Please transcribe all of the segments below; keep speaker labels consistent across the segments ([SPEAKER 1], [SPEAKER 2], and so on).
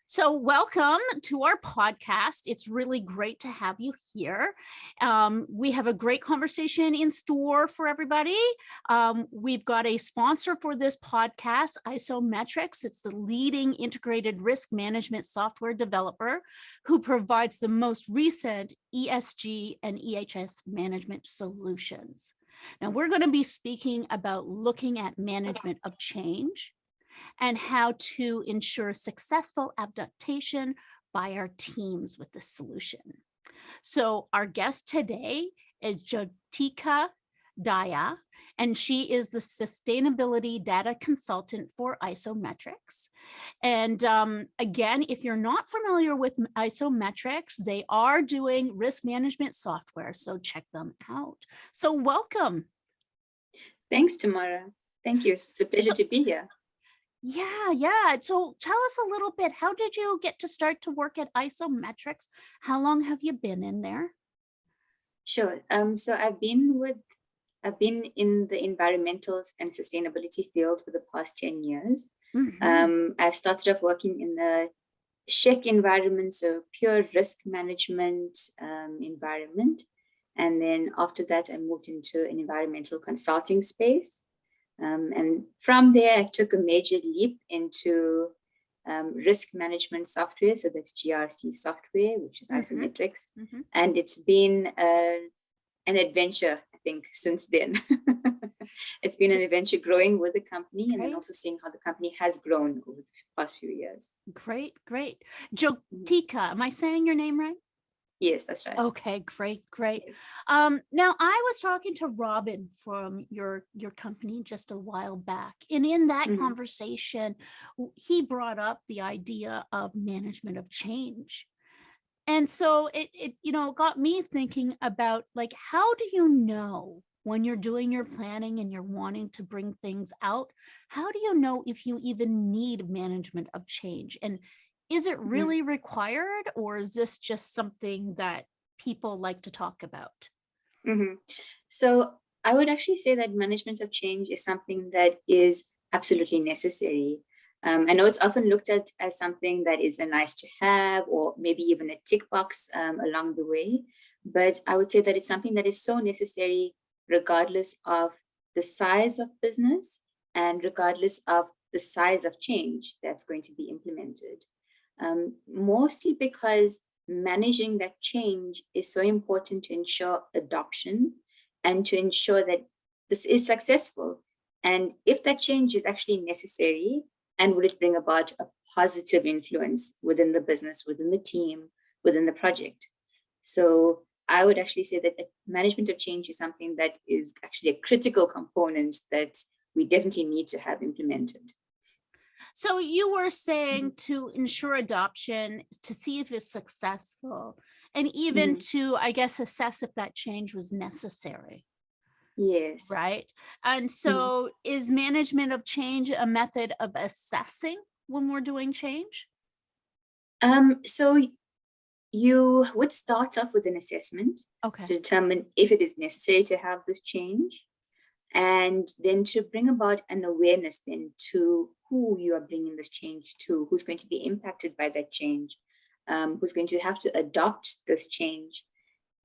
[SPEAKER 1] So, welcome to our podcast. It's really great to have you here. We have a great conversation in store for everybody. We've got a sponsor for this podcast, IsoMetrix. It's the leading integrated risk management software developer who provides the most recent ESG and EH&S management solutions. Now, we're going to be speaking about looking at management of change and how to ensure successful adaptation by our teams with this solution. So our guest today is Jyotika Daya, and she is the Sustainability Data Consultant for IsoMetrix. And again, if you're not familiar with IsoMetrix, they are doing risk management software, so check them out. So welcome.
[SPEAKER 2] Thanks, Tamara. Thank you. It's a pleasure to be here.
[SPEAKER 1] Yeah. So tell us a little bit, how did you get to start to work at IsoMetrix? How long have you been in there?
[SPEAKER 2] Sure. So I've been in the environmentals and sustainability field for the past 10 years. I started off working in the SHEC environment, so pure risk management environment. And then after that, I moved into an environmental consulting space. And from there, I took a major leap into risk management software. So that's GRC software, which is IsoMetrix. And it's been an adventure, I think, since then. It's been an adventure growing with the company and then also seeing how the company has grown over the past few years.
[SPEAKER 1] Great. Jyotika, am I saying your name right?
[SPEAKER 2] Yes, that's right.
[SPEAKER 1] Okay, great. Yes. Now, I was talking to Robin from your company just a while back, and in that conversation, he brought up the idea of management of change. And so it got me thinking about, like, how do you know when you're doing your planning and you're wanting to bring things out, how do you know if you even need management of change? And is it really required, or is this just something that people like to talk about?
[SPEAKER 2] So I would actually say that management of change is something that is absolutely necessary. I know it's often looked at as something that is a nice to have, or maybe even a tick box along the way. But I would say that it's something that is so necessary regardless of the size of business and regardless of the size of change that's going to be implemented. Mostly because managing that change is so important to ensure adoption and to ensure that this is successful. And if that change is actually necessary, and will it bring about a positive influence within the business, within the team, within the project? So I would actually say that management of change is something that is actually a critical component that we definitely need to have implemented.
[SPEAKER 1] So you were saying to ensure adoption, to see if it's successful, and even to, I guess, assess if that change was necessary.
[SPEAKER 2] Yes.
[SPEAKER 1] Right. And so is management of change a method of assessing when we're doing change?
[SPEAKER 2] So you would start off with an assessment to determine if it is necessary to have this change, and then to bring about an awareness then to who you are bringing this change to, who's going to be impacted by that change, who's going to have to adopt this change.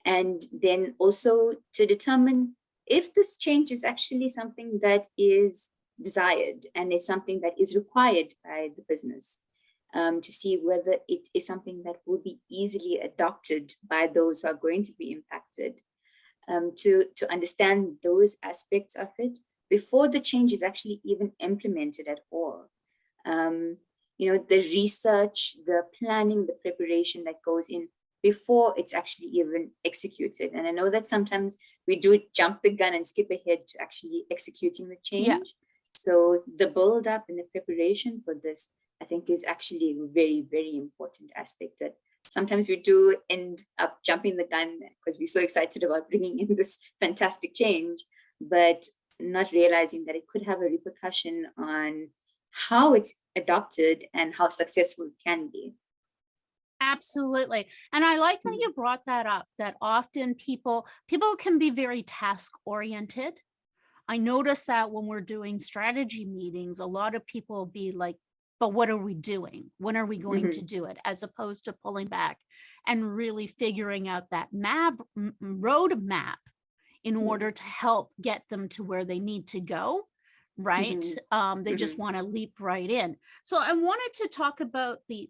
[SPEAKER 2] And then also to determine if this change is actually something that is desired and is something that is required by the business, to see whether it is something that will be easily adopted by those who are going to be impacted, to understand those aspects of it before the change is actually even implemented at all. The research, the planning, the preparation that goes in before it's actually even executed. And I know that sometimes we do jump the gun and skip ahead to actually executing the change. Yeah. So the build up and the preparation for this, I think, is actually a very, very important aspect that sometimes we do end up jumping the gun because we're so excited about bringing in this fantastic change, but not realizing that it could have a repercussion on how it's adopted and how successful it can be.
[SPEAKER 1] Absolutely. And I like that you brought that up, that often people can be very task oriented. I notice that when we're doing strategy meetings, a lot of people will be like but what are we doing? When are we going to do it? As opposed to pulling back and really figuring out that road map in order to help get them to where they need to go, right? They just want to leap right in. So I wanted to talk about the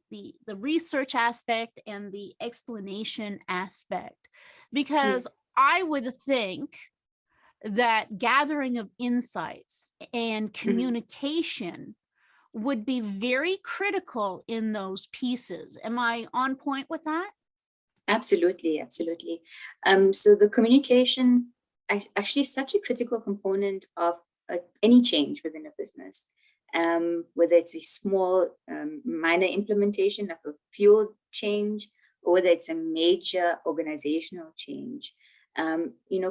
[SPEAKER 1] research aspect and the explanation aspect, because I would think that gathering of insights and communication would be very critical in those pieces. Am I on point with that?
[SPEAKER 2] Absolutely, absolutely. So the communication actually is such a critical component of any change within a business, whether it's a small minor implementation of a fuel change, or whether it's a major organizational change.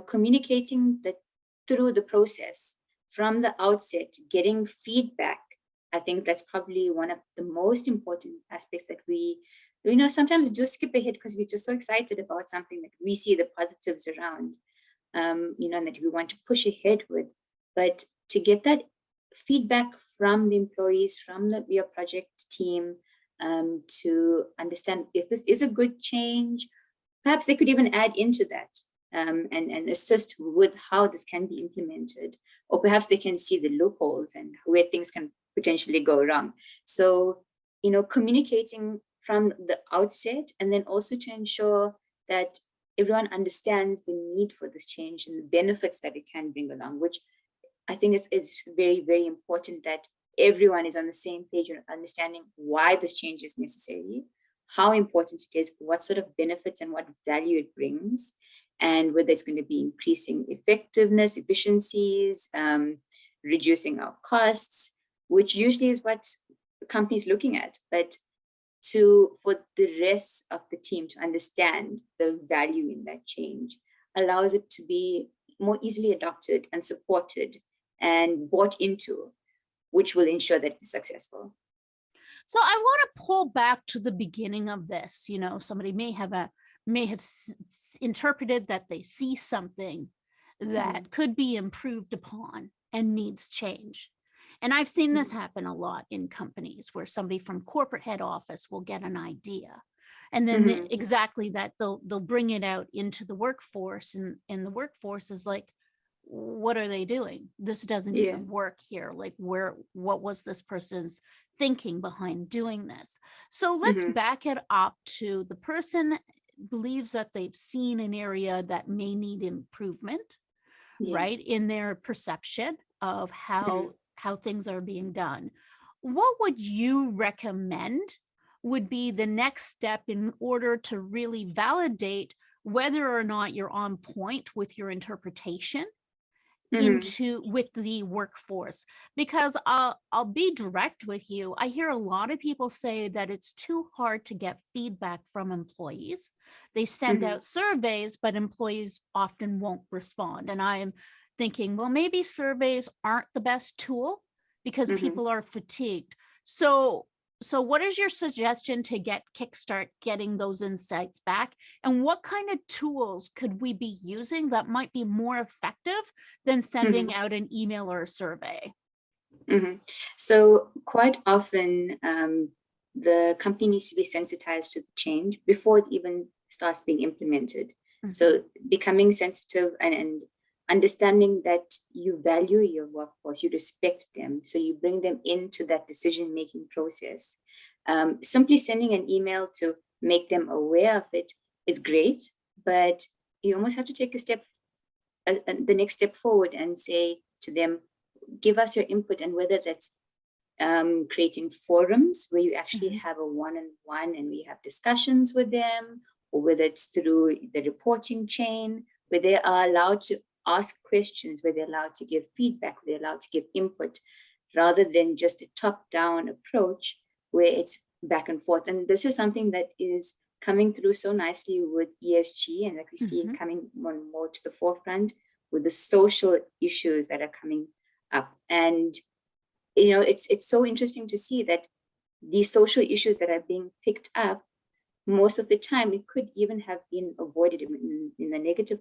[SPEAKER 2] Communicating through the process from the outset, getting feedback. I think that's probably one of the most important aspects that we sometimes just skip ahead because we're just so excited about something that we see the positives around, and that we want to push ahead with. But to get that feedback from the employees, from your project team, to understand if this is a good change, perhaps they could even add into that, and assist with how this can be implemented, or perhaps they can see the loopholes and where things can potentially go wrong. So, communicating from the outset, and then also to ensure that everyone understands the need for this change and the benefits that it can bring along, which I think is very, very important, that everyone is on the same page and understanding why this change is necessary, how important it is, what sort of benefits and what value it brings, and whether it's going to be increasing effectiveness, efficiencies, reducing our costs, which usually is what the company is looking at. But for the rest of the team to understand the value in that change allows it to be more easily adopted and supported and bought into, which will ensure that it's successful.
[SPEAKER 1] So I want to pull back to the beginning of this. Somebody may have interpreted that they see something that could be improved upon and needs change. And I've seen this happen a lot in companies where somebody from corporate head office will get an idea, and then exactly that they'll bring it out into the workforce, and the workforce is like, what are they doing? This doesn't even work here. Like, what was this person's thinking behind doing this? So let's back it up to the person believes that they've seen an area that may need improvement, right, in their perception of how things are being done. What would you recommend would be the next step in order to really validate whether or not you're on point with your interpretation with the workforce? Because I'll be direct with you. I hear a lot of people say that it's too hard to get feedback from employees. They send out surveys, but employees often won't respond. And I am thinking, well, maybe surveys aren't the best tool because people are fatigued. So what is your suggestion to kickstart getting those insights back? And what kind of tools could we be using that might be more effective than sending out an email or a survey?
[SPEAKER 2] So quite often, the company needs to be sensitized to the change before it even starts being implemented. So becoming sensitive and understanding that you value your workforce, you respect them, so you bring them into that decision-making process. Simply sending an email to make them aware of it is great, but you almost have to take the next step forward and say to them, give us your input, and whether that's creating forums where you actually have a one-on-one and we have discussions with them, or whether it's through the reporting chain where they are allowed to ask questions, where they're allowed to give feedback, where they're allowed to give input, rather than just a top-down approach where it's back and forth. And this is something that is coming through so nicely with ESG, and that we see it coming more and more to the forefront with the social issues that are coming up. And it's so interesting to see that these social issues that are being picked up, most of the time it could even have been avoided in the negative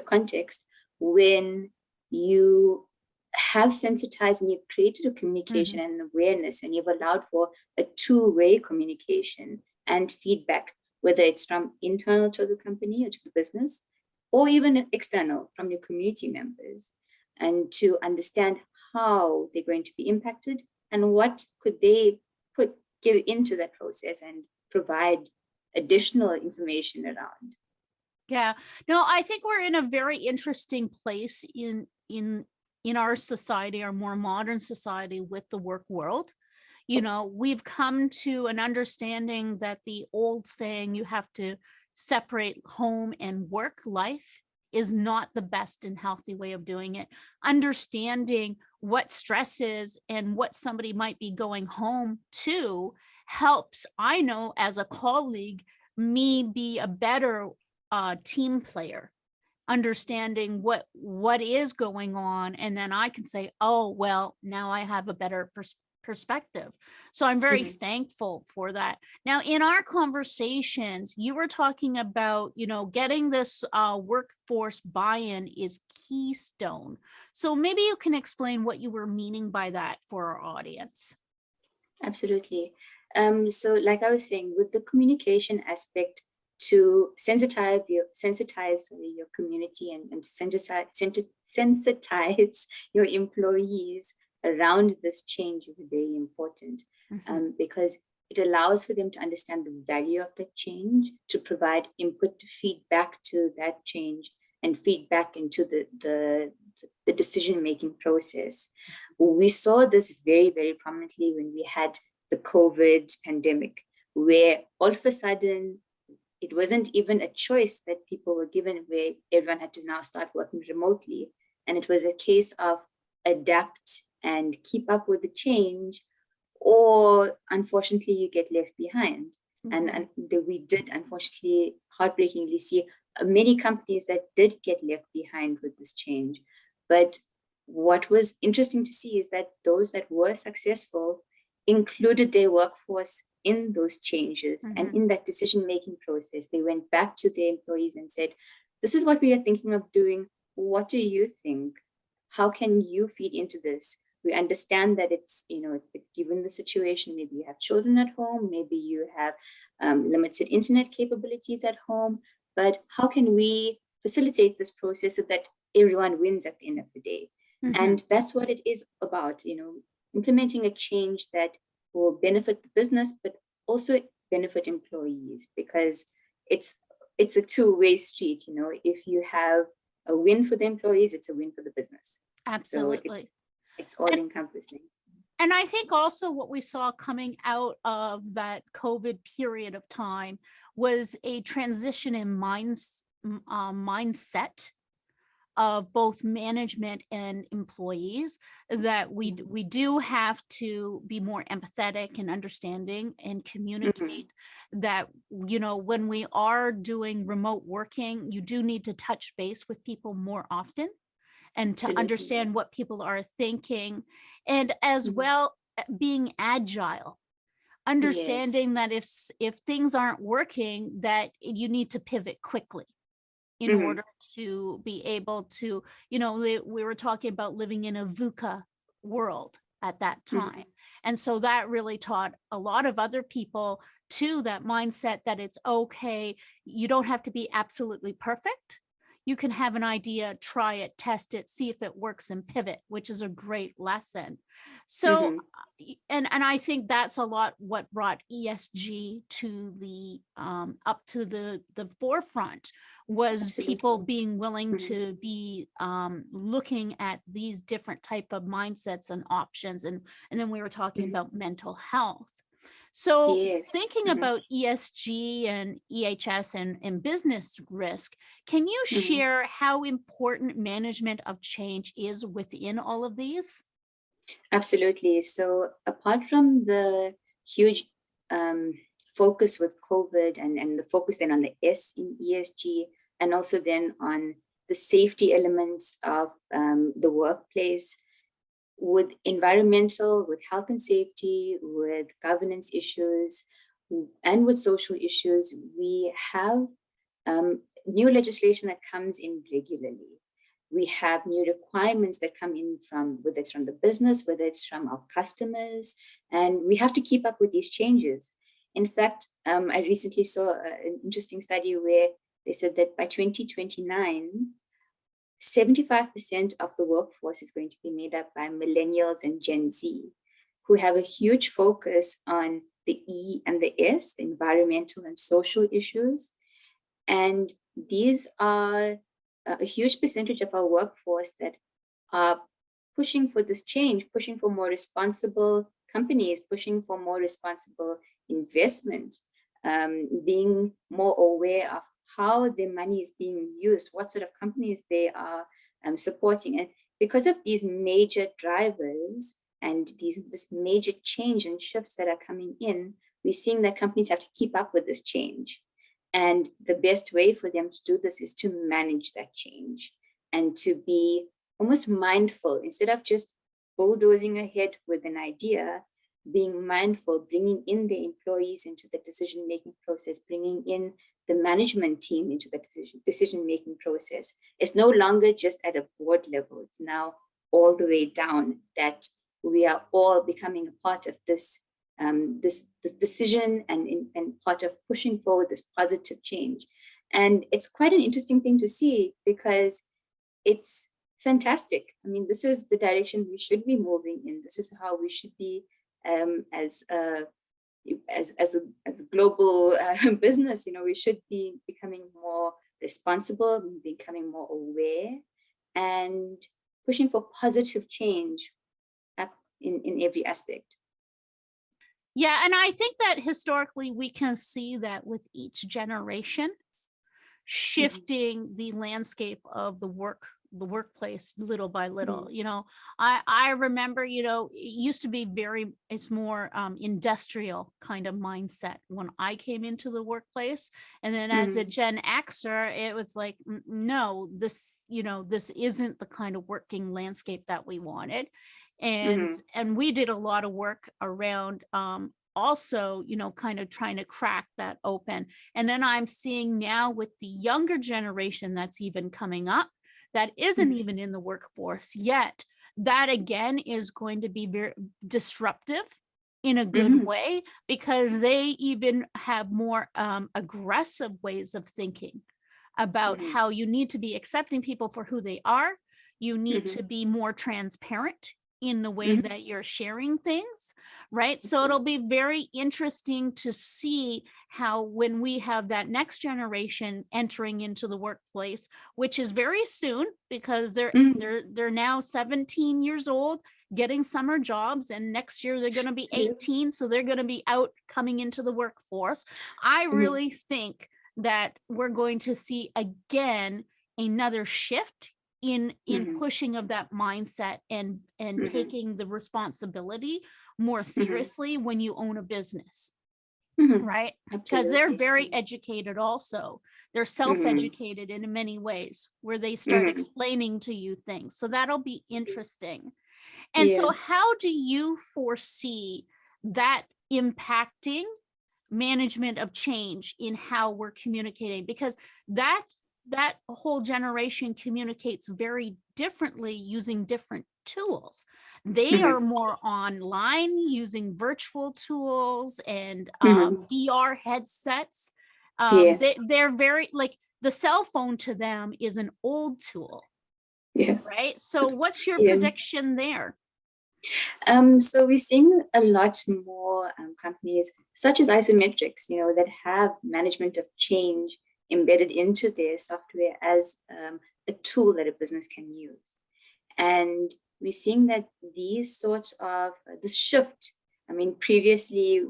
[SPEAKER 2] context when you have sensitized and you've created a communication and an awareness, and you've allowed for a two-way communication and feedback, whether it's from internal to the company or to the business, or even external from your community members, and to understand how they're going to be impacted and what could they give into that process and provide additional information around.
[SPEAKER 1] Yeah, no, I think we're in a very interesting place in our society, our more modern society, with the work world. You know, we've come to an understanding that the old saying, you have to separate home and work life, is not the best and healthy way of doing it. Understanding what stress is and what somebody might be going home to helps, I know as a colleague, me be a better team player, understanding what is going on, and then I can say, oh well, now I have a better perspective. So I'm very thankful for that. Now, in our conversations, you were talking about, you know, getting this workforce buy-in is keystone. So maybe you can explain what you were meaning by that for our audience.
[SPEAKER 2] Absolutely. So like I was saying, with the communication aspect, to sensitize your community and sensitize your employees around this change is very important, because it allows for them to understand the value of that change, to provide input, to feedback to that change, and feedback into the decision-making process. We saw this very, very prominently when we had the COVID pandemic, where all of a sudden, it wasn't even a choice that people were given, where everyone had to now start working remotely. And it was a case of adapt and keep up with the change, or unfortunately you get left behind. And we did unfortunately, heartbreakingly see many companies that did get left behind with this change. But what was interesting to see is that those that were successful included their workforce in those changes and in that decision-making process. They went back to their employees and said, this is what we are thinking of doing. What do you think? How can you feed into this? We understand that it's, you know, given the situation, maybe you have children at home, maybe you have limited internet capabilities at home, but how can we facilitate this process so that everyone wins at the end of the day? And that's what it is about, you know, implementing a change that will benefit the business, but also benefit employees, because it's a two-way street. You know, if you have a win for the employees, it's a win for the business.
[SPEAKER 1] Absolutely.
[SPEAKER 2] So it's all encompassing.
[SPEAKER 1] And I think also what we saw coming out of that COVID period of time was a transition in mindset of both management and employees, that we do have to be more empathetic and understanding and communicate that, you know, when we are doing remote working, you do need to touch base with people more often and to understand what people are thinking, and as well being agile, understanding that if things aren't working, that you need to pivot quickly in order to be able to, you know, we were talking about living in a VUCA world at that time. And so that really taught a lot of other people too, that mindset that it's okay. You don't have to be absolutely perfect. You can have an idea, try it, test it, see if it works, and pivot, which is a great lesson. So, and I think that's a lot what brought ESG to the up to the forefront, was people being willing to be looking at these different type of mindsets and options, and then we were talking about mental health. So thinking about ESG and EH&S and business risk, can you share how important management of change is within all of these?
[SPEAKER 2] Absolutely. So apart from the huge focus with COVID and the focus then on the S in ESG, and also then on the safety elements of the workplace, with environmental, with health and safety, with governance issues, and with social issues, we have new legislation that comes in regularly. We have new requirements that come in from, whether it's from the business, whether it's from our customers, and we have to keep up with these changes. In fact, I recently saw an interesting study where they said that by 2029, 75% of the workforce is going to be made up by millennials and Gen Z, who have a huge focus on the E and the S, the environmental and social issues. And these are a huge percentage of our workforce that are pushing for this change, pushing for more responsible companies, pushing for more responsible investment, being more aware of how their money is being used, what sort of companies they are supporting. And because of these major drivers and this major change and shifts that are coming in, we're seeing that companies have to keep up with this change. And the best way for them to do this is to manage that change and to be almost mindful, instead of just bulldozing ahead with an idea, being mindful, bringing in the employees into the decision-making process, bringing in the management team into the decision-making process. It's no longer just at a board level. It's now all the way down, that we are all becoming a part of this this decision and part of pushing forward this positive change. And it's quite an interesting thing to see, because it's fantastic. I mean, this is the direction we should be moving in. This is how we should be as a global business. You know, we should be becoming more responsible, becoming more aware, and pushing for positive change in every aspect.
[SPEAKER 1] Yeah, and I think that historically we can see that with each generation shifting the landscape of the workplace little by little. You know, I remember, you know, it used to be it's more industrial kind of mindset when I came into the workplace. And then as a Gen Xer, it was like, no, this isn't the kind of working landscape that we wanted. And we did a lot of work around also, you know, kind of trying to crack that open. And then I'm seeing now with the younger generation that's even coming up, that isn't even in the workforce yet, that again is going to be very disruptive in a good way, because they even have more aggressive ways of thinking about how you need to be accepting people for who they are. You need to be more transparent in the way that you're sharing things, right? So it'll be very interesting to see how, when we have that next generation entering into the workplace, which is very soon, because they're now 17 years old, getting summer jobs, and next year they're going to be 18, so they're going to be out coming into the workforce. I really think that we're going to see again another shift in pushing of that mindset and taking the responsibility more seriously when you own a business, right? Because they're very educated also. They're self-educated in many ways, where they start explaining to you things. So that'll be interesting. And so how do you foresee that impacting management of change in how we're communicating? Because that whole generation communicates very differently using different tools. They are more online using virtual tools and VR headsets. They're very, like, the cell phone to them is an old tool, right? So what's your prediction there?
[SPEAKER 2] So we're seeing a lot more companies such as IsoMetrix, you know, that have management of change embedded into their software as a tool that a business can use. And we're seeing that these sorts of this shift, I mean, previously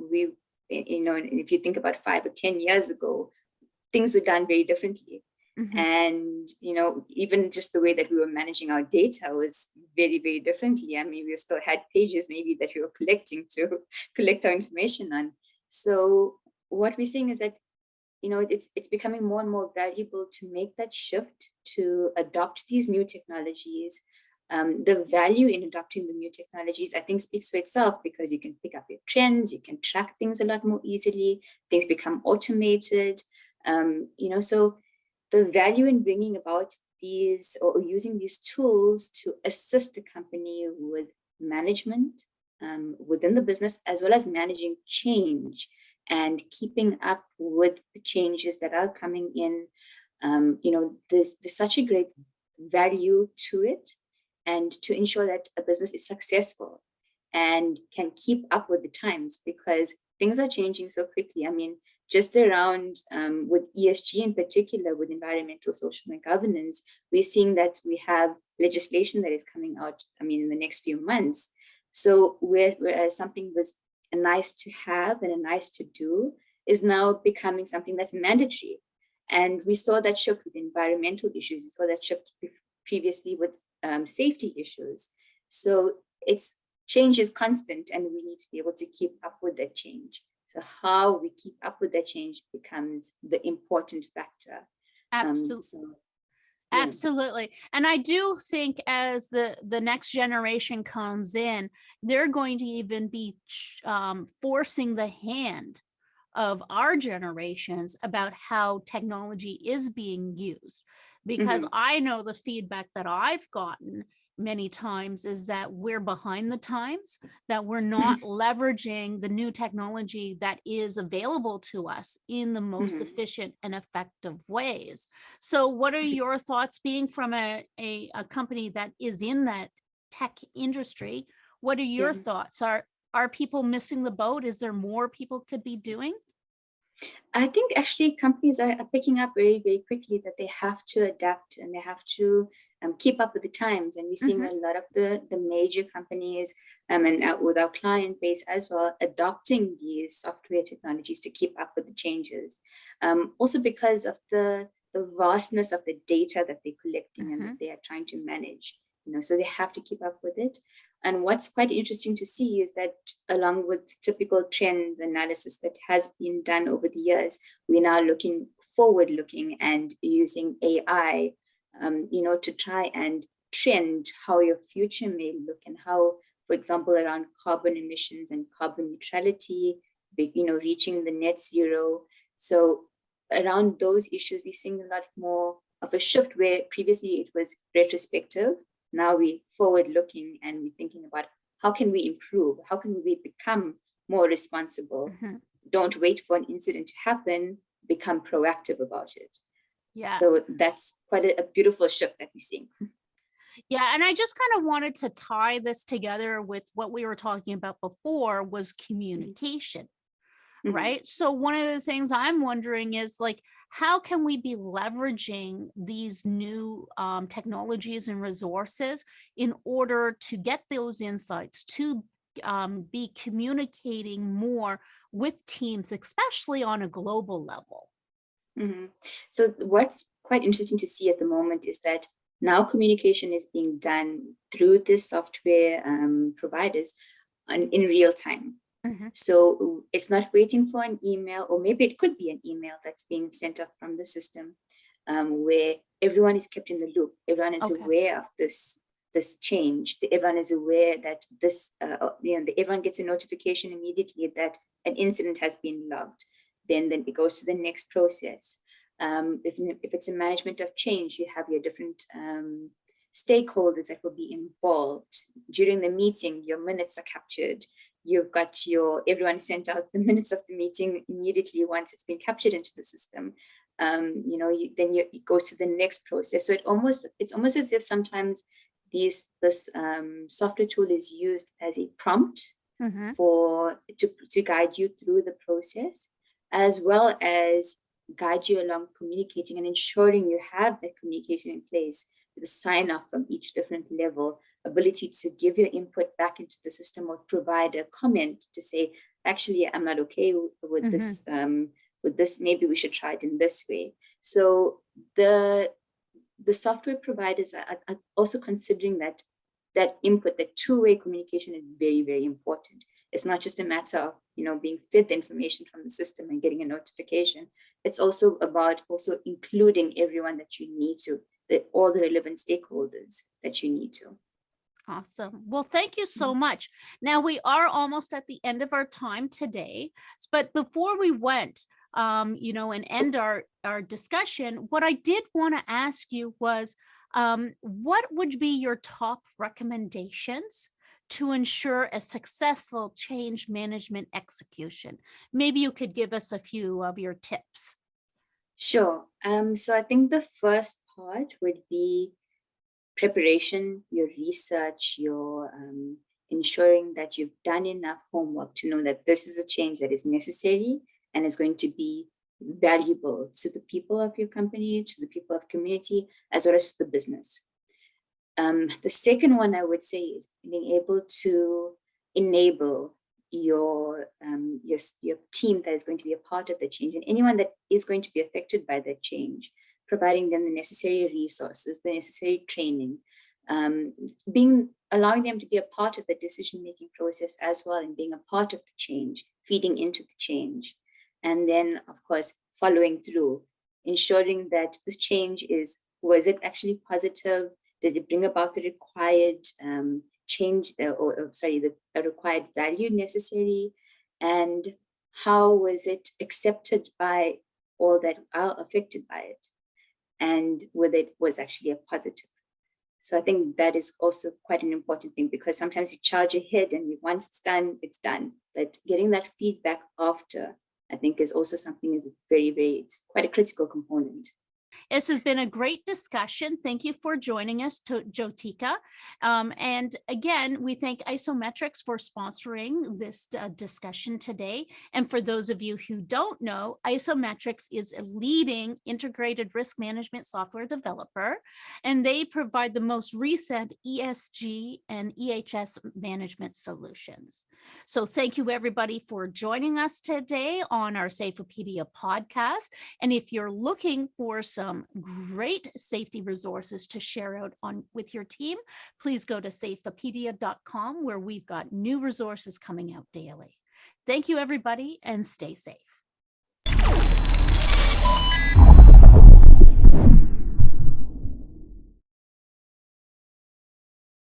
[SPEAKER 2] if you think about 5 or 10 years ago, things were done very differently. And, you know, even just the way that we were managing our data was very, very differently. I mean, we still had pages maybe that we were collecting to collect our information on. So what we're seeing is that, you know, it's becoming more and more valuable to make that shift, to adopt these new technologies. The value in adopting the new technologies, I think, speaks for itself, because you can pick up your trends, you can track things a lot more easily, things become automated, you know, so the value in bringing about these or using these tools to assist the company with management within the business, as well as managing change and keeping up with the changes that are coming in. There's such a great value to it, and to ensure that a business is successful and can keep up with the times, because things are changing so quickly. I mean, just around with ESG in particular, with environmental, social, and governance, we're seeing that we have legislation that is coming out, in the next few months. So whereas something was a nice to have and a nice to do is now becoming something that's mandatory. And we saw that shift with environmental issues. We saw that shift previously with safety issues. So change is constant, and we need to be able to keep up with that change. So how we keep up with that change becomes the important factor.
[SPEAKER 1] Absolutely. Absolutely. And I do think as the next generation comes in, they're going to even be forcing the hand of our generations about how technology is being used. Because I know the feedback that I've gotten many times is that we're behind the times, that we're not leveraging the new technology that is available to us in the most efficient and effective ways. So what are your thoughts, being from a company that is in that tech industry? What are your thoughts? Are people missing the boat? Is there more people could be doing?
[SPEAKER 2] I think actually companies are picking up very, very quickly that they have to adapt and they have to keep up with the times. And we're seeing a lot of the major companies and with our client base as well, adopting these software technologies to keep up with the changes. Also because of the vastness of the data that they're collecting and that they are trying to manage, so they have to keep up with it. And what's quite interesting to see is that along with typical trend analysis that has been done over the years, we're now looking forward-looking and using AI, to try and trend how your future may look, and how, for example, around carbon emissions and carbon neutrality, reaching the net zero. So around those issues, we're seeing a lot more of a shift, where previously it was retrospective. Now we're forward-looking and we're thinking about how can we improve? How can we become more responsible? Don't wait for an incident to happen, become proactive about it. Yeah. So that's quite a beautiful shift that we're seeing.
[SPEAKER 1] Yeah, and I just kind of wanted to tie this together with what we were talking about before, was communication, right? So one of the things I'm wondering is, like, how can we be leveraging these new technologies and resources in order to get those insights, to be communicating more with teams, especially on a global level?
[SPEAKER 2] So what's quite interesting to see at the moment is that now communication is being done through this software providers in real time. So it's not waiting for an email, or maybe it could be an email that's being sent up from the system, where everyone is kept in the loop. Everyone is aware of this change. Everyone is aware that this, everyone gets a notification immediately that an incident has been logged. Then it goes to the next process. If it's a management of change, you have your different stakeholders that will be involved. During the meeting, your minutes are captured. You've got everyone sent out the minutes of the meeting immediately once it's been captured into the system. Then you go to the next process. So it's almost as if sometimes this software tool is used as a prompt to guide you through the process, as well as guide you along communicating and ensuring you have that communication in place, with a sign off from each different level, ability to give your input back into the system, or provide a comment to say, actually, I'm not okay with this. With this, maybe we should try it in this way. So the software providers are also considering that input, that two-way communication is very, very important. It's not just a matter of being fed the information from the system and getting a notification. It's also about including everyone that you need to, all the relevant stakeholders that you need to.
[SPEAKER 1] Awesome. Well, thank you so much. Now, we are almost at the end of our time today, but before we went, and end our discussion, what I did want to ask you was, what would be your top recommendations to ensure a successful change management execution? Maybe you could give us a few of your tips.
[SPEAKER 2] Sure. So I think the first part would be preparation, your research, your ensuring that you've done enough homework to know that this is a change that is necessary and is going to be valuable to the people of your company, to the people of community, as well as to the business. The second one I would say is being able to enable your team that is going to be a part of the change, and anyone that is going to be affected by that change, providing them the necessary resources, the necessary training, allowing them to be a part of the decision-making process as well, and being a part of the change, feeding into the change. And then, of course, following through, ensuring that this change was it actually positive? Did it bring about the required change, the required value necessary? And how was it accepted by all that are affected by it? And whether it was actually a positive. So I think that is also quite an important thing, because sometimes you charge ahead and once it's done. But getting that feedback after, I think, is also something is it's quite a critical component.
[SPEAKER 1] This has been a great discussion. Thank you for joining us, Jyotika. And again, we thank IsoMetrix for sponsoring this discussion today. And for those of you who don't know, IsoMetrix is a leading integrated risk management software developer, and they provide the most recent ESG and EH&S management solutions. So thank you, everybody, for joining us today on our Safeopedia podcast. And if you're looking for some great safety resources to share out with your team, please go to safeopedia.com, where we've got new resources coming out daily. Thank you, everybody, and stay safe.